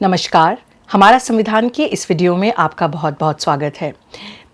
नमस्कार, हमारा संविधान के इस वीडियो में आपका बहुत बहुत स्वागत है।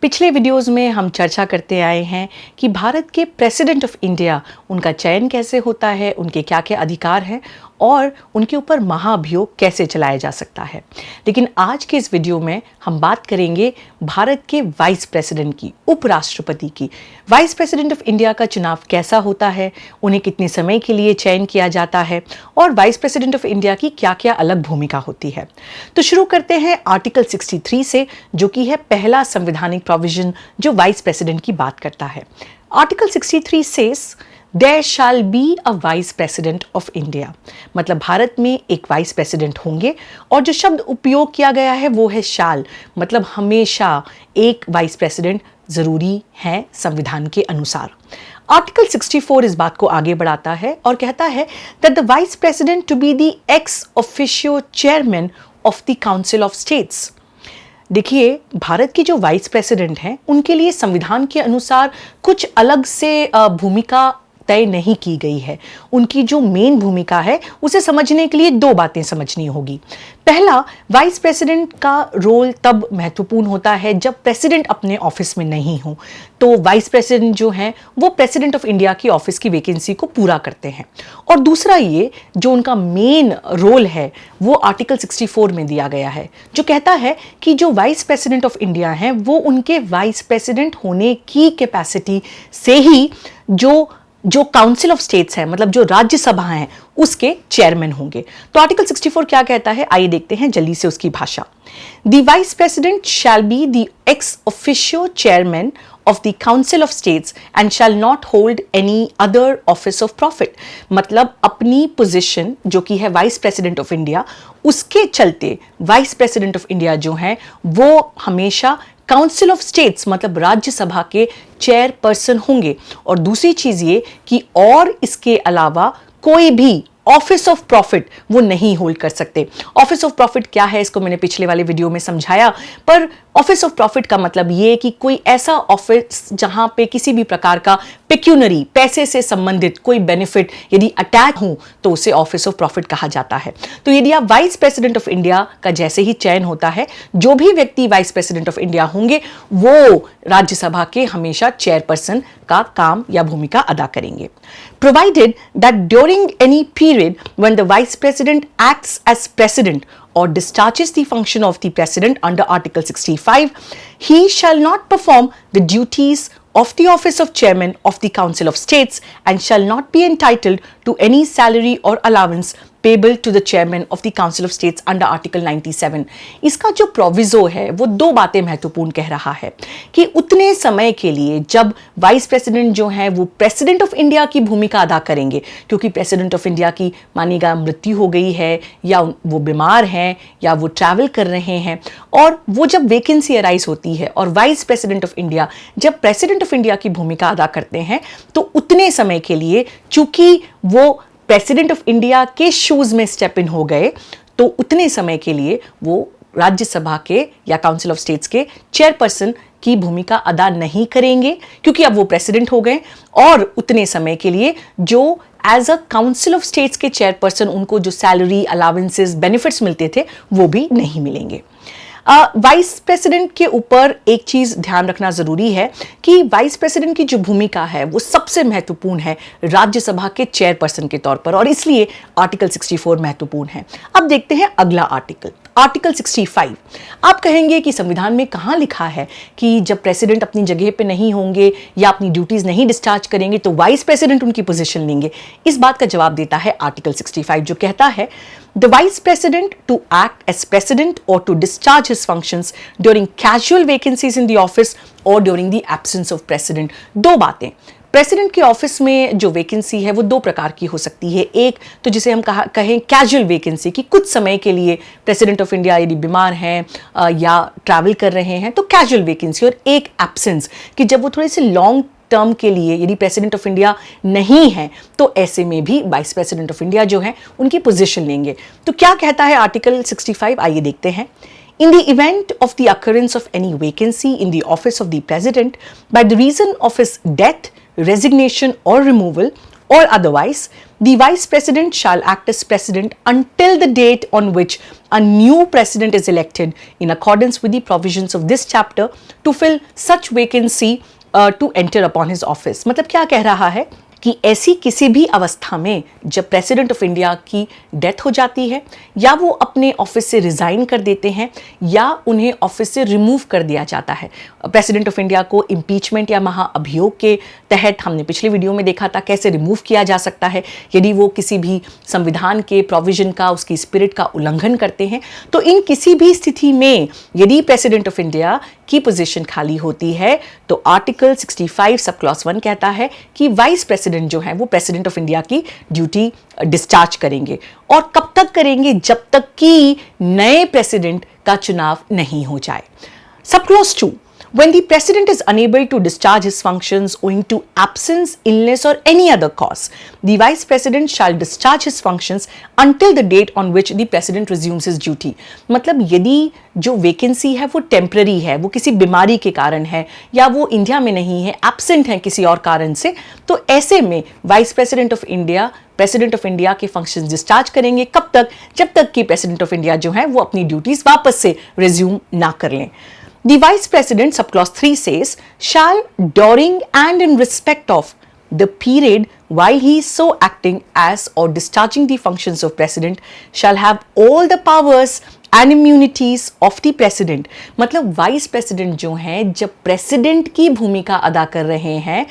पिछले वीडियोस में हम चर्चा करते आए हैं कि भारत के प्रेसिडेंट ऑफ इंडिया, उनका चयन कैसे होता है, उनके क्या क्या अधिकार हैं और उनके ऊपर महाभियोग कैसे चलाया जा सकता है। लेकिन आज के इस वीडियो में हम बात करेंगे भारत के वाइस प्रेसिडेंट की, उपराष्ट्रपति की। वाइस प्रेसिडेंट ऑफ इंडिया का चुनाव कैसा होता है, उन्हें कितने समय के लिए चयन किया जाता है और वाइस प्रेसिडेंट ऑफ इंडिया की क्या क्या अलग भूमिका होती है। तो शुरू करते हैं आर्टिकल 63 से, जो कि है पहला संवैधानिक प्रोविजन जो वाइस प्रेसिडेंट की बात करता है। Article 63 says there shall be a vice president of India, मतलब भारत में एक वाइस प्रेसिडेंट होंगे। और जो शब्द उपयोग किया गया है वो है शैल, मतलब हमेशा एक वाइस प्रेसिडेंट जरूरी है संविधान के अनुसार। आर्टिकल 64 इस बात को आगे बढ़ाता है और कहता है that the vice president to be the ex officio chairman of the council of states. देखिए, भारत के जो वाइस प्रेसिडेंट हैं उनके लिए संविधान के अनुसार कुछ अलग से भूमिका तय नहीं की गई है। उनकी जो मेन भूमिका है उसे समझने के लिए दो बातें समझनी होगी। पहला, वाइस प्रेसिडेंट का रोल तब महत्वपूर्ण होता है जब प्रेसिडेंट अपने ऑफिस में नहीं हो, तो वाइस प्रेसिडेंट जो हैं वो प्रेसिडेंट ऑफ इंडिया की ऑफिस की वैकेंसी को पूरा करते हैं। और दूसरा, ये जो उनका मेन रोल है वो आर्टिकल 64 में दिया गया है, जो कहता है कि जो वाइस प्रेसिडेंट ऑफ इंडिया हैं वो उनके वाइस प्रेसिडेंट होने की कैपेसिटी से ही जो काउंसिल ऑफ स्टेट्स है, मतलब जो राज्यसभा है, उसके चेयरमैन होंगे। तो आर्टिकल 64 क्या कहता है, आइए देखते हैं जल्दी से उसकी भाषा। The vice president shall be the ex officio chairman of the Council of States and shall not hold any other office of profit। मतलब अपनी पोजीशन जो कि है वाइस प्रेसिडेंट ऑफ इंडिया, उसके चलते वाइस प्रेसिडेंट ऑफ इंडिया जो है वो हमेशा काउंसिल ऑफ स्टेट्स मतलब राज्यसभा के चेयरपर्सन होंगे। और दूसरी चीज ये कि और इसके अलावा कोई भी ऑफिस ऑफ प्रॉफिट वो नहीं होल्ड कर सकते। ऑफिस ऑफ प्रॉफिट क्या है इसको मैंने पिछले वाले वीडियो में समझाया, पर ऑफिस ऑफ प्रॉफिट का मतलब ये कि कोई ऐसा ऑफिस जहां पे किसी भी प्रकार का पेक्यूनरी, पैसे से संबंधित कोई बेनिफिट यदि अटैच हो तो उसे ऑफिस ऑफ प्रॉफिट कहा जाता है। तो यदि आप वाइस प्रेसिडेंट ऑफ इंडिया का जैसे ही चयन होता है, जो भी व्यक्ति वाइस प्रेसिडेंट ऑफ इंडिया होंगे वो राज्यसभा के हमेशा चेयरपर्सन का काम या भूमिका अदा करेंगे। Provided that during any period when the vice president acts as president or discharges the function of the president under Article 65, he shall not perform the duties of the office of chairman of the Council of States and shall not be entitled to any salary or allowance payable to the chairman of the Council of States under Article 97। इसका जो proviso है वो दो बातें महत्वपूर्ण कह रहा है कि उतने समय के लिए जब वाइस प्रेसिडेंट जो है वो प्रेसिडेंट ऑफ इंडिया की भूमिका अदा करेंगे, क्योंकि प्रेसिडेंट ऑफ इंडिया की मानिएगा मृत्यु हो गई है या वो बीमार हैं या वो ट्रैवल कर रहे हैं, और वो जब वैकेंसी अराइज होती है और वाइस प्रेसिडेंट ऑफ इंडिया जब प्रेसिडेंट ऑफ इंडिया की भूमिका अदा करते हैं, तो उतने समय के लिए चूंकि वो प्रेसिडेंट ऑफ इंडिया के शूज में स्टेप इन हो गए, तो उतने समय के लिए वो राज्यसभा के या काउंसिल ऑफ स्टेट्स के चेयरपर्सन की भूमिका अदा नहीं करेंगे, क्योंकि अब वो प्रेसिडेंट हो गए। और उतने समय के लिए जो as a council of states के चेयरपर्सन उनको जो सैलरी, अलावेंसेस, बेनिफिट्स मिलते थे वो भी नहीं मिलेंगे। वाइस प्रेसिडेंट के ऊपर एक चीज ध्यान रखना जरूरी है कि वाइस प्रेसिडेंट की जो भूमिका है वो सबसे महत्वपूर्ण है राज्यसभा के चेयरपर्सन के तौर पर, और इसलिए आर्टिकल 64 महत्वपूर्ण है। अब देखते हैं अगला आर्टिकल, आर्टिकल 65। आप कहेंगे कि संविधान में कहाँ लिखा है कि जब प्रेसिडेंट अपनी जगह पे नहीं होंगे या अपनी ड्यूटीज नहीं डिस्चार्ज करेंगे तो वाइस प्रेसिडेंट उनकी पोजीशन लेंगे। इस बात का जवाब देता है आर्टिकल 65, जो कहता है the vice president to act as president और to discharge his functions during casual vacancies in the office और during the absence of president. दो बातें, प्रेसिडेंट के ऑफिस में जो वैकेंसी है वो दो प्रकार की हो सकती है। एक तो जिसे हम कहें कैजुअल वैकेंसी, कि कुछ समय के लिए प्रेसिडेंट ऑफ इंडिया यदि बीमार हैं या ट्रैवल कर रहे हैं तो कैजुअल वैकेंसी, और एक एब्सेंस कि जब वो थोड़े से लॉन्ग टर्म के लिए यदि प्रेसिडेंट ऑफ इंडिया नहीं है तो ऐसे में भी वाइस प्रेसिडेंट ऑफ इंडिया जो है उनकी पोजीशन लेंगे। तो क्या कहता है आर्टिकल 65, आइए देखते हैं। In the event of the occurrence of any vacancy in the office of the president by the reason of his death, resignation or removal, or otherwise, the vice president shall act as president until the date on which a new president is elected in accordance with the provisions of this chapter to fill such vacancy to enter upon his office. मतलब क्या कह रहा है कि ऐसी किसी भी अवस्था में जब प्रेसिडेंट ऑफ इंडिया की डेथ हो जाती है या वो अपने ऑफिस से रिज़ाइन कर देते हैं या उन्हें ऑफिस से रिमूव कर दिया जाता है। प्रेसिडेंट ऑफ इंडिया को इम्पीचमेंट या महाअभियोग के तहत हमने पिछले वीडियो में देखा था कैसे रिमूव किया जा सकता है यदि वो किसी भी संविधान के प्रोविजन का, उसकी स्पिरिट का उल्लंघन करते हैं। तो इन किसी भी स्थिति में यदि प्रेसिडेंट ऑफ इंडिया की पोजीशन खाली होती है तो आर्टिकल 65 सब क्लॉज 1 कहता है कि वाइस प्रेसिडेंट जो है वो प्रेसिडेंट ऑफ इंडिया की ड्यूटी डिस्चार्ज करेंगे। और कब तक करेंगे? जब तक कि नए प्रेसिडेंट का चुनाव नहीं हो जाए। Sub clause 2, when the president is unable to discharge his functions owing to absence, illness or any other cause, the vice president shall discharge his functions until the date on which the president resumes his duty. मतलब यदि जो vacancy है वो temporary है, वो किसी बीमारी के कारण है या वो इंडिया में नहीं है, एब्सेंट है किसी और कारण से, तो ऐसे में vice president of India president of India के फंक्शंस डिस्चार्ज करेंगे। कब तक? जब तक कि प्रेसिडेंट ऑफ इंडिया जो है वो अपनी ड्यूटीज वापस से रिज्यूम ना कर लें। The Vice President, subclause 3 says, shall during and in respect of the period while he is so acting as or discharging the functions of President shall have all the powers and immunities of the President। मतलब Vice President जो हैं जब President की भूमिका अदा कर रहे हैं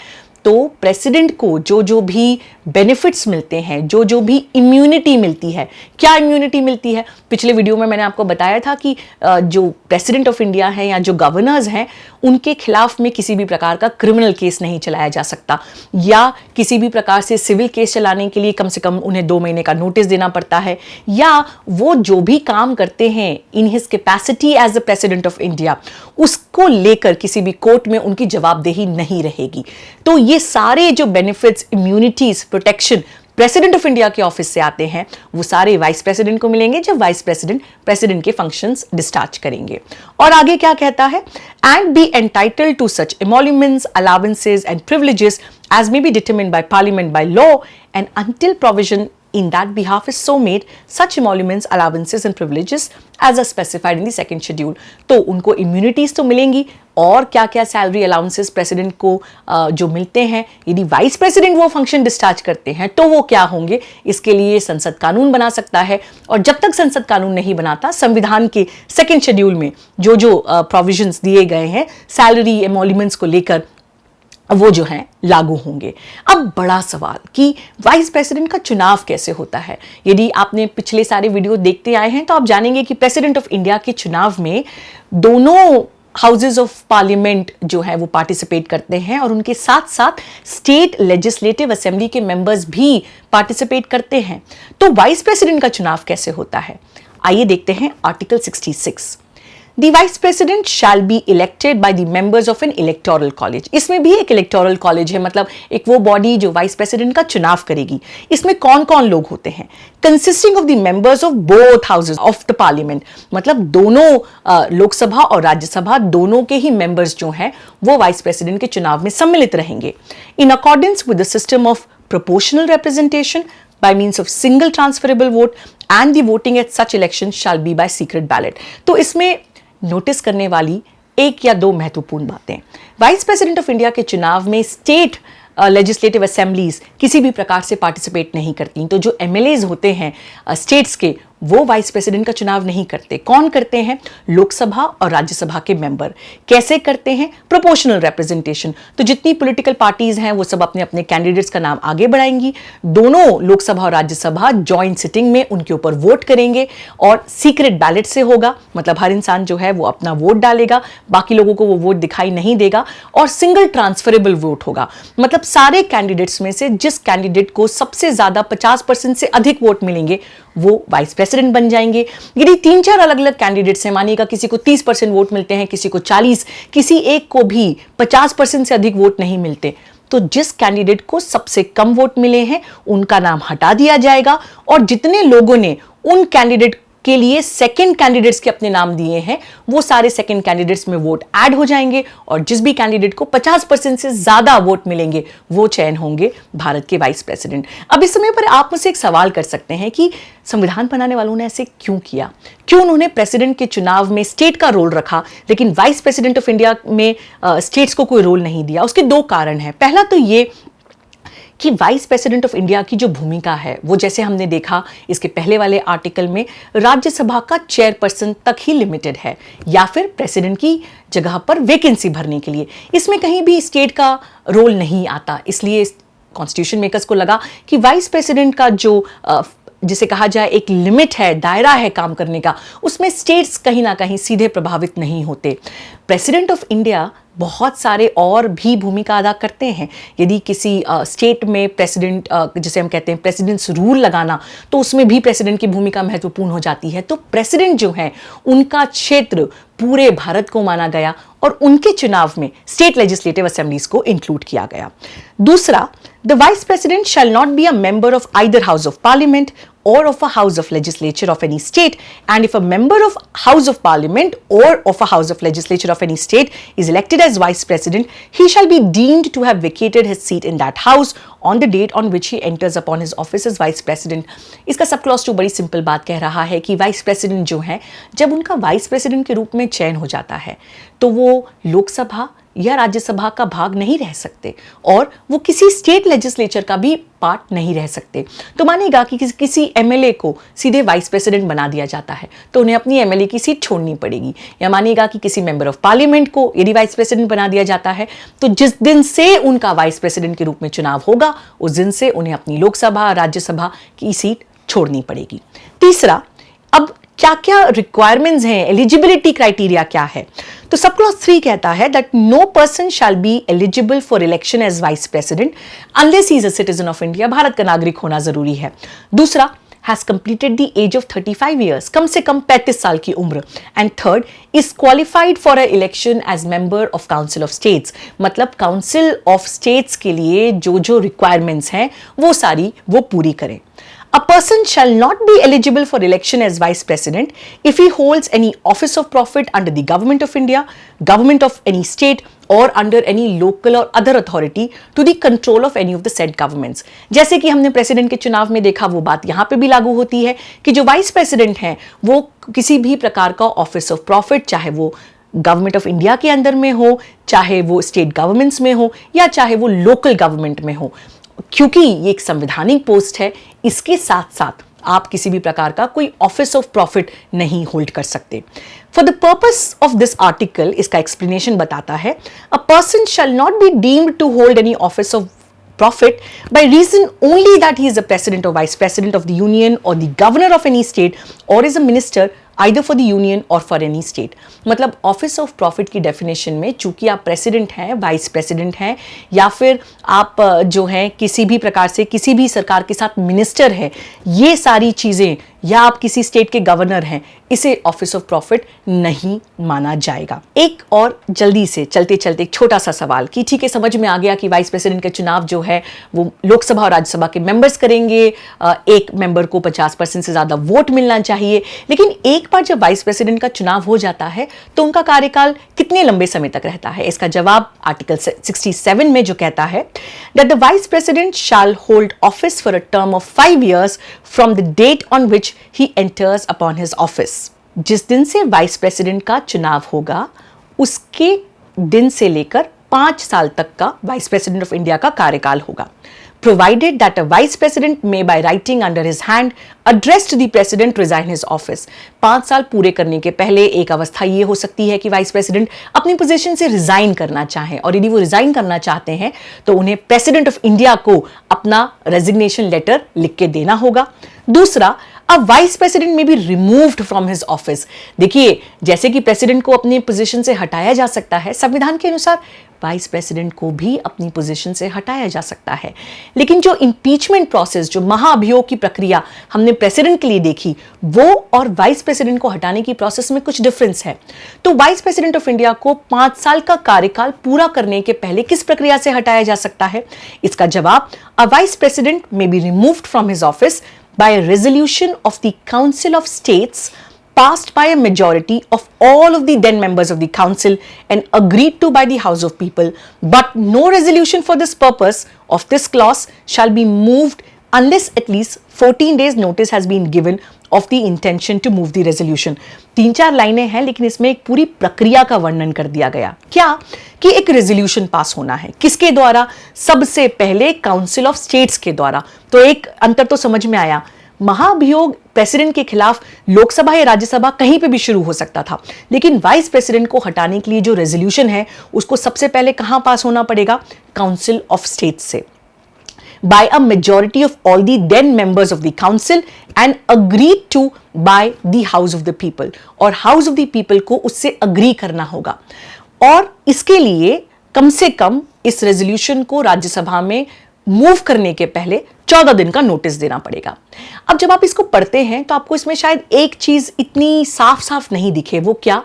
तो प्रेसिडेंट को जो जो भी बेनिफिट्स मिलते हैं, जो जो भी इम्यूनिटी मिलती है। क्या इम्यूनिटी मिलती है? पिछले वीडियो में मैंने आपको बताया था कि जो प्रेसिडेंट ऑफ इंडिया है या जो गवर्नर्स हैं उनके खिलाफ में किसी भी प्रकार का क्रिमिनल केस नहीं चलाया जा सकता या किसी भी प्रकार से सिविल केस चलाने के लिए कम से कम उन्हें 2 महीने का नोटिस देना पड़ता है, या वो जो भी काम करते हैं in his capacity as a president of India उसको लेकर किसी भी कोर्ट में उनकी जवाबदेही नहीं रहेगी। तो ये सारे जो benefits, immunities, protection president of India के ऑफिस से आते हैं वो सारे वाइस प्रेसिडेंट को मिलेंगे जब वाइस प्रेसिडेंट प्रेसिडेंट के फंक्शंस डिस्चार्ज करेंगे। और आगे क्या कहता है? And be entitled to such emoluments, allowances and privileges as may be determined by parliament by law and until provision in that behalf is so made, such emoluments, allowances and privileges as are specified in the second schedule। तो उनको immunities तो मिलेंगी और क्या क्या salary allowances president को जो मिलते हैं, यदि वाइस प्रेसिडेंट वो फंक्शन डिस्चार्ज करते हैं तो वो क्या होंगे, इसके लिए संसद कानून बना सकता है। और जब तक संसद कानून नहीं बनाता, संविधान के सेकेंड शेड्यूल में जो जो प्रोविजंस दिए गए हैं सैलरी एमोल्यूमेंट्स को लेकर वो जो हैं लागू होंगे। अब बड़ा सवाल कि वाइस प्रेसिडेंट का चुनाव कैसे होता है। यदि आपने पिछले सारे वीडियो देखते आए हैं तो आप जानेंगे कि प्रेसिडेंट ऑफ इंडिया के चुनाव में दोनों हाउसेज ऑफ पार्लियामेंट जो है वो पार्टिसिपेट करते हैं और उनके साथ साथ स्टेट लेजिस्लेटिव असेंबली के मेंबर्स भी पार्टिसिपेट करते हैं। तो वाइस प्रेसिडेंट का चुनाव कैसे होता है, आइए देखते हैं। Article 66, The Vice President shall be elected by the members of an electoral college। इसमें भी एक इलेक्टोरल कॉलेज है, मतलब एक वो बॉडी जो वाइस प्रेसिडेंट का चुनाव करेगी। इसमें कौन कौन लोग होते हैं? Consisting of the members of both houses of the parliament, मतलब दोनों लोकसभा और राज्यसभा दोनों के ही मेंबर्स जो हैं वो वाइस प्रेसिडेंट के चुनाव में सम्मिलित रहेंगे। In accordance with the system of proportional representation by means of single transferable vote and the voting at such election shall be by secret ballot। तो इसमें नोटिस करने वाली एक या 2 महत्वपूर्ण बातें। वाइस प्रेसिडेंट ऑफ इंडिया के चुनाव में स्टेट लेजिस्लेटिव असेंबलीज किसी भी प्रकार से पार्टिसिपेट नहीं करती। तो जो एमएलएज होते हैं स्टेट्स के वो वाइस प्रेसिडेंट का चुनाव नहीं करते। कौन करते हैं? लोकसभा और राज्यसभा के मेंबर। कैसे करते हैं? Proportional representation. तो जितनी पॉलिटिकल पार्टीज हैं वो सब अपने अपने कैंडिडेट्स का नाम आगे बढ़ाएंगी। दोनों लोकसभा और राज्यसभा जॉइंट सिटिंग में उनके ऊपर वोट करेंगे और सीक्रेट बैलेट से होगा, मतलब हर इंसान जो है वो अपना वोट डालेगा, बाकी लोगों को वो वोट दिखाई नहीं देगा। और सिंगल ट्रांसफरेबल वोट होगा, मतलब सारे कैंडिडेट्स में से जिस कैंडिडेट को सबसे ज्यादा 50% से अधिक वोट मिलेंगे वो वाइस प्रेसिडेंट बन जाएंगे। यदि 3-4 अलग अलग कैंडिडेट्स हैं, मानिएगा किसी को 30% वोट मिलते हैं, किसी को 40, किसी एक को भी 50% से अधिक वोट नहीं मिलते, तो जिस कैंडिडेट को सबसे कम वोट मिले हैं उनका नाम हटा दिया जाएगा और जितने लोगों ने उन कैंडिडेट के लिए सेकंड कैंडिडेट्स के अपने नाम दिए हैं, वो सारे सेकंड कैंडिडेट्स में वोट ऐड हो जाएंगे और जिस भी कैंडिडेट को 50% से ज्यादा वोट मिलेंगे वो चयन होंगे भारत के वाइस प्रेसिडेंट। अब इस समय पर आप मुझसे एक सवाल कर सकते हैं कि संविधान बनाने वालों ने ऐसे क्यों किया, क्यों उन्होंने प्रेसिडेंट के चुनाव में स्टेट का रोल रखा लेकिन वाइस प्रेसिडेंट ऑफ इंडिया में स्टेट्स को कोई रोल नहीं दिया। उसके दो कारण हैं। पहला तो ये कि वाइस प्रेसिडेंट ऑफ इंडिया की जो भूमिका है वो, जैसे हमने देखा इसके पहले वाले आर्टिकल में, राज्यसभा का चेयरपर्सन तक ही लिमिटेड है या फिर प्रेसिडेंट की जगह पर वैकेंसी भरने के लिए। इसमें कहीं भी स्टेट का रोल नहीं आता। इसलिए कॉन्स्टिट्यूशन मेकर्स को लगा कि वाइस प्रेसिडेंट का जो जिसे कहा जाए एक लिमिट है, दायरा है काम करने का, उसमें स्टेट्स कहीं ना कहीं सीधे प्रभावित नहीं होते। प्रेसिडेंट ऑफ इंडिया बहुत सारे और भी भूमिका अदा करते हैं। यदि किसी स्टेट में प्रेसिडेंट, जिसे हम कहते हैं प्रेसिडेंट्स रूल लगाना, तो उसमें भी प्रेसिडेंट की भूमिका महत्वपूर्ण हो जाती है। तो प्रेसिडेंट जो है उनका क्षेत्र पूरे भारत को माना गया और उनके चुनाव में स्टेट लेजिस्लेटिव असेंबलीज को इंक्लूड किया गया। दूसरा, the vice president shell not be a member of either house of parliament or of a house of legislature of any state, and if a member of house of parliament or of a house of legislature of any state is elected as vice president, he shall be deemed to have vacated his seat in that house on the date on which he enters upon his office as vice president। इसका sub clause 2 बड़ी simple बात कह रहा है कि vice president जो है, जब उनका वाइस प्रेसिडेंट के रूप में चयन हो जाता है तो वो लोकसभा या राज्यसभा का भाग नहीं रह सकते और वो किसी स्टेट लेजिस्लेचर का भी पार्ट नहीं रह सकते। तो मानिएगा कि किसी एमएलए को सीधे वाइस प्रेसिडेंट बना दिया जाता है तो उन्हें अपनी एमएलए की सीट छोड़नी पड़ेगी। या मानिएगा कि किसी मेंबर ऑफ पार्लियामेंट को यदि वाइस प्रेसिडेंट बना दिया जाता है तो जिस दिन से उनका वाइस प्रेसिडेंट के रूप में चुनाव होगा उस दिन से उन्हें अपनी लोकसभा, राज्यसभा की सीट छोड़नी पड़ेगी। तीसरा, अब क्या क्या रिक्वायरमेंट्स हैं, एलिजिबिलिटी क्राइटेरिया क्या है? तो सब क्लॉज 3 कहता है that no person shall be eligible for election as vice president unless he is a citizen of India. भारत का नागरिक होना जरूरी है। दूसरा, has completed the age of 35 years, कम से कम 35 साल की उम्र। And third, is qualified for a election as member of Council of States, मतलब काउंसिल ऑफ स्टेट्स के लिए जो जो रिक्वायरमेंट्स हैं वो सारी वो पूरी करें। A person shall not be eligible for election as vice president if he holds any office of profit under the government of India, government of any state, or under any local or other authority to the control of any of the said governments। जैसे कि हमने president के चुनाव में देखा, वो बात यहाँ पे भी लागू होती है कि जो वाइस प्रेसिडेंट हैं वो किसी भी प्रकार का ऑफिस ऑफ प्रॉफिट, चाहे वो गवर्नमेंट ऑफ इंडिया के अंदर में हो, चाहे वो स्टेट गवर्नमेंट्स में हो या चाहे वो लोकल गवर्नमेंट में हो, क्योंकि ये एक संवैधानिक पोस्ट है, इसके साथ साथ आप किसी भी प्रकार का कोई ऑफिस ऑफ प्रॉफिट नहीं होल्ड कर सकते। For the purpose of this article, इसका एक्सप्लेनेशन बताता है, a person shall not be deemed to hold any office of profit by reason only that he is the president or vice president of the union or the governor of any state or is a minister either for the union or for any state। मतलब office of profit की definition में चूंकि आप president हैं, vice president हैं या फिर आप जो हैं किसी भी प्रकार से किसी भी सरकार के साथ मिनिस्टर है, ये सारी चीजें, या आप किसी स्टेट के गवर्नर हैं, इसे ऑफिस ऑफ प्रॉफिट नहीं माना जाएगा। एक और जल्दी से चलते चलते एक छोटा सा सवाल कि ठीक है, समझ में आ गया कि वाइस प्रेसिडेंट का चुनाव जो है वो लोकसभा और राज्यसभा के मेंबर्स करेंगे, एक मेंबर को 50% से ज्यादा वोट मिलना चाहिए, लेकिन एक बार जब वाइस प्रेसिडेंट का चुनाव हो जाता है तो उनका कार्यकाल कितने लंबे समय तक रहता है? इसका जवाब आर्टिकल 67 में जो कहता है that the vice president shall hold office for a term of 5 years from the date on which he enters upon his office। जिस दिन से वाइस प्रेसिडेंट का चुनाव होगा उसके दिन से लेकर 5 साल तक का वाइस प्रेसिडेंट ऑफ इंडिया का कार्यकाल होगा। Provided that a vice president may by writing under his hand address to the president resign his office। 5 साल पूरे करने के पहले एक अवस्था ये हो सकती है कि वाइस प्रेसिडेंट अपनी पोजीशन से रिजाइन करना चाहें, और यदि वो रिजाइन करना चाहते हैं तो उन्हें प्रेसिडेंट ऑफ इंडिया को अपना रेजिग्नेशन लेटर लिख के देना होगा। दूसरा, अ वाइस प्रेसिडेंट में be removed from his office. देखिए, जैसे कि प्रेसिडेंट को अपनी पोजीशन से हटाया जा सकता है, संविधान के अनुसार वाइस प्रेसिडेंट को भी अपनी पोजीशन से हटाया जा सकता है। लेकिन जो इंपीचमेंट प्रोसेस, जो महाअभियोग की प्रक्रिया हमने प्रेसिडेंट के लिए देखी, वो और वाइस प्रेसिडेंट को हटाने की प्रोसेस में कुछ डिफरेंस है। तो वाइस प्रेसिडेंट ऑफ इंडिया को 5 साल का कार्यकाल पूरा करने के पहले किस प्रक्रिया से हटाया जा सकता है? इसका जवाब, अ vice president may be removed from his office by a resolution of the Council of States passed by a majority of all of the then members of the council and agreed to by the House of People, but no resolution for this purpose of this clause shall be moved unless at least 14 days notice has been given of the intention to move the resolution. 3-4 लाइनें हैं, लेकिन इसमें एक पूरी प्रक्रिया का वर्णन कर दिया गया। क्या कि एक रेजोल्यूशन पास होना है, किसके द्वारा? सबसे पहले काउंसिल ऑफ स्टेट्स के द्वारा। तो एक अंतर तो समझ में आया, महाभियोग प्रेसिडेंट के खिलाफ लोकसभा या राज्यसभा कहीं पे भी शुरू हो सकता था, लेकिन वाइस प्रेसिडेंट को हटाने के लिए जो रेजोल्यूशन है उसको सबसे पहले कहां पास होना पड़ेगा? काउंसिल ऑफ स्टेट्स से, by a majority of all the then members of the council and agreed to by the House of the People, और House of the People को उससे agree करना होगा। और इसके लिए कम से कम इस रेजोल्यूशन को राज्यसभा में मूव करने के पहले 14 दिन का नोटिस देना पड़ेगा। अब जब आप इसको पढ़ते हैं तो आपको इसमें शायद एक चीज इतनी साफ साफ नहीं दिखे, वो क्या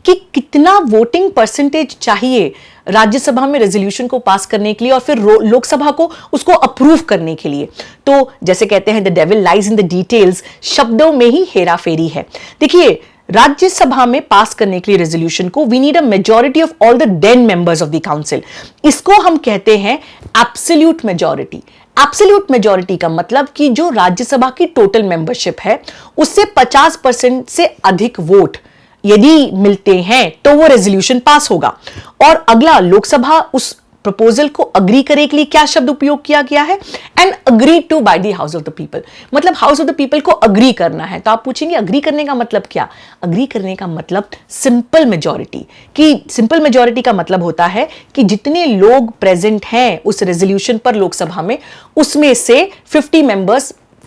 कि कितना वोटिंग परसेंटेज चाहिए राज्यसभा में रेजोल्यूशन को पास करने के लिए और फिर लोकसभा को उसको अप्रूव करने के लिए। तो जैसे कहते हैं the devil lies in the details, शब्दों में ही हेरा फेरी है। देखिए, राज्यसभा में पास करने के लिए रेजोल्यूशन को we need a majority of all the then members of the council. इसको हम कहते हैं एब्सोल्यूट मेजॉरिटी। एब्सोल्यूट मेजॉरिटी का मतलब कि जो राज्यसभा की टोटल मेंबरशिप है उससे 50% से अधिक वोट यदि मिलते हैं तो वो रेजोल्यूशन पास होगा। और अगला, लोकसभा उस प्रपोजल को अग्री करने के लिए क्या शब्द उपयोग किया गया है? And agree to by the house of the people, मतलब हाउस ऑफ द पीपल को अग्री करना है। तो आप पूछेंगे अग्री करने का मतलब क्या? अग्री करने का मतलब सिंपल मेजॉरिटी, कि सिंपल मेजॉरिटी का मतलब होता है कि जितने लोग प्रेजेंट हैं उस रेजोल्यूशन पर लोकसभा में, उसमें से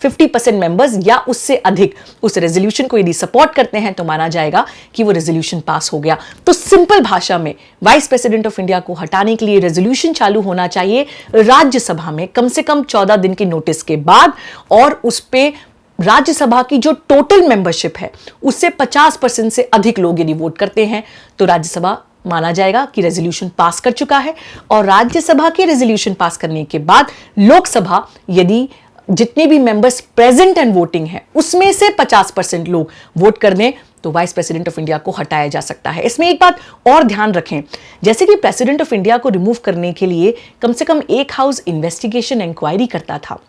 50% मेंबर्स या उससे अधिक उस रेजोल्यूशन को यदि सपोर्ट करते हैं तो माना जाएगा कि वो रेजोल्यूशन पास हो गया। तो सिंपल भाषा में वाइस प्रेसिडेंट ऑफ इंडिया को हटाने के लिए रेजोल्यूशन चालू होना चाहिए राज्यसभा में कम से कम 14 दिन के नोटिस के बाद, और उस पे राज्यसभा की जो टोटल मेंबरशिप है उससे 50% से अधिक लोग यदि वोट करते हैं तो राज्यसभा माना जाएगा कि रेजोल्यूशन पास कर चुका है। और राज्यसभा के रेजोल्यूशन पास करने के बाद लोकसभा यदि जितने भी मेंबर्स प्रेजेंट एंड वोटिंग है उसमें से 50% लोग वोट कर दें तो वाइस प्रेसिडेंट ऑफ इंडिया को हटाया जा सकता है। इसमें एक बात और ध्यान रखें, जैसे कि प्रेसिडेंट ऑफ इंडिया को रिमूव करने के लिए कम से कम एक हाउस इन्वेस्टिगेशन इंक्वायरी करता था,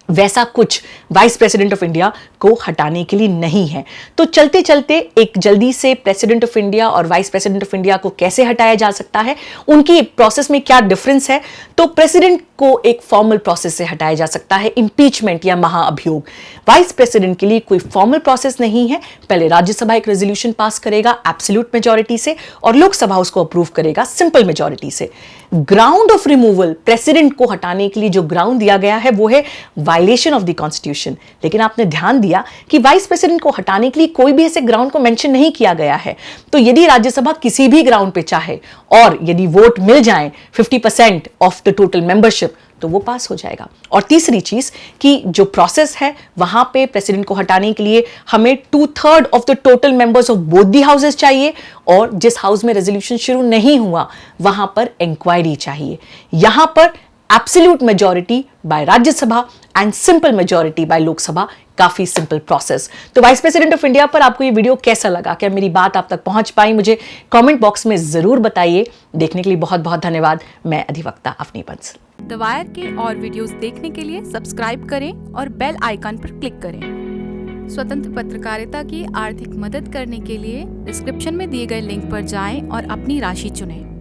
वैसा कुछ वाइस प्रेसिडेंट ऑफ इंडिया को हटाने के लिए नहीं है। तो चलते चलते एक जल्दी से प्रेसिडेंट ऑफ इंडिया और वाइस प्रेसिडेंट ऑफ इंडिया को कैसे हटाया जा सकता है, उनकी प्रोसेस में क्या डिफरेंस है। तो प्रेसिडेंट को एक फॉर्मल प्रोसेस से हटाया जा सकता है, इंपीचमेंट या महाअभियोग। वाइस प्रेसिडेंट के लिए कोई फॉर्मल प्रोसेस नहीं है, पहले राज्यसभा एक रेजोल्यूशन पास करेगा एब्सोल्यूट मेजॉरिटी से और लोकसभा उसको अप्रूव करेगा सिंपल मेजॉरिटी से। ग्राउंड ऑफ रिमूवल, प्रेसिडेंट को हटाने के लिए जो ग्राउंड दिया गया है वो है वायलेशन ऑफ द कॉन्स्टिट्यूशन। लेकिन आपने ध्यान दिया कि वाइस प्रेसिडेंट को हटाने के लिए कोई भी ऐसे ग्राउंड को मेंशन नहीं किया गया है। तो यदि राज्यसभा किसी भी ग्राउंड पे चाहे और यदि वोट मिल जाए 50% ऑफ द टोटल मेंबरशिप तो वो पास हो जाएगा। और तीसरी चीज कि जो प्रोसेस है वहां पे प्रेसिडेंट को हटाने के लिए हमें 2/3 of the total members of both the houses चाहिए, और जिस हाउस में रेजोल्यूशन शुरू नहीं हुआ वहां पर इंक्वायरी चाहिए। यहां पर absolute majority by Rajya Sabha and simple majority by Lok Sabha, काफी सिंपल प्रोसेस। तो वाइस प्रेसिडेंट ऑफ इंडिया पर आपको ये वीडियो कैसा लगा? क्या मेरी बात आप तक पहुंच पाई? मुझे कमेंट बॉक्स में जरूर बताइए। देखने के लिए बहुत बहुत धन्यवाद। मैं अधिवक्ता अवनी बंसल। द वायर के और वीडियोस देखने के लिए सब्सक्राइब करें और बेल आइकन पर क्लिक करें। स्वतंत्र पत्रकारिता की आर्थिक मदद करने के लिए डिस्क्रिप्शन में दिए गए लिंक पर जाएं और अपनी राशि चुनें।